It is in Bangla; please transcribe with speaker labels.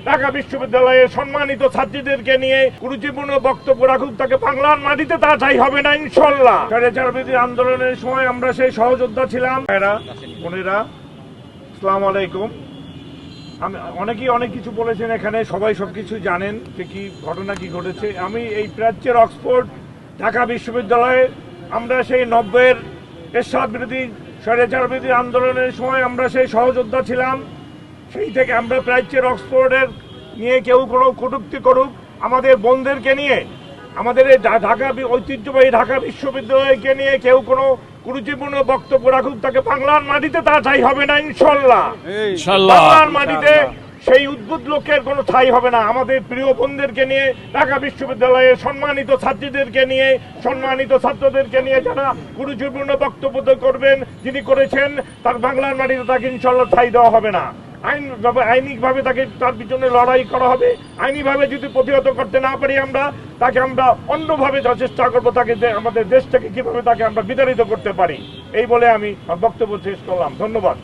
Speaker 1: ঢাকা বিশ্ববিদ্যালয়ের সম্মানিত ছাত্রীদেরকে নিয়ে গুরুত্বপূর্ণ বক্তব্য রাখুক, তাকে বাংলার মাটিতে তা ঠাঁই হবে না ইনশাল্লাহ। 4.5 বিরোধী আন্দোলনের সময় আমরা সেই সহযোদ্ধা ছিলাম। বোনেরা, আসসালামু আলাইকুম। অনেকেই অনেক কিছু বলেছেন, এখানে সবাই সবকিছু জানেন যে কি ঘটনা কি ঘটেছে। আমি এই প্রাচ্যের অক্সফোর্ড ঢাকা বিশ্ববিদ্যালয়ে আমরা সেই 90-এর এরশাদ বিরোধী 4.5 বিরোধী আন্দোলনের সময় আমরা সেই সহযোদ্ধা ছিলাম। সেই থেকে আমরা প্রাচ্যের অক্সফোর্ডের নিয়ে কেউ কোনো কটূক্তি করুক, আমাদের বোনদেরকে নিয়ে, আমাদের এই ঢাকা ঐতিহ্যবাহী ঢাকা বিশ্ববিদ্যালয়কে নিয়ে কেউ কোনো গুরুত্বপূর্ণ বক্তব্য রাখুক, তাকে বাংলার মাটিতে তা ঠাঁই হবে না ইনশাল্লাহ। বাংলার মাটিতে সেই উদ্ভুত লোকের কোনো ঠাঁই হবে না। আমাদের প্রিয় বোনদেরকে নিয়ে, ঢাকা বিশ্ববিদ্যালয়ের সম্মানিত ছাত্রীদেরকে নিয়ে, সম্মানিত ছাত্রদেরকে নিয়ে যারা গুরুত্বপূর্ণ বক্তব্য করবেন, যিনি করেছেন, তার বাংলার মাটিতে তাকে ইনশাল্লাহ ঠাঁই দেওয়া হবে না। আইনিকভাবে তাকে তার পিছনে লড়াই করা হবে। আইনিভাবে যদি প্রতিহত করতে না পারি আমরা, তাকে আমরা অন্যভাবে চেষ্টা করবো, তাকে আমাদের দেশ থেকে কিভাবে তাকে আমরা বিতাড়িত করতে পারি। এই বলে আমি বক্তব্য শেষ করলাম। ধন্যবাদ।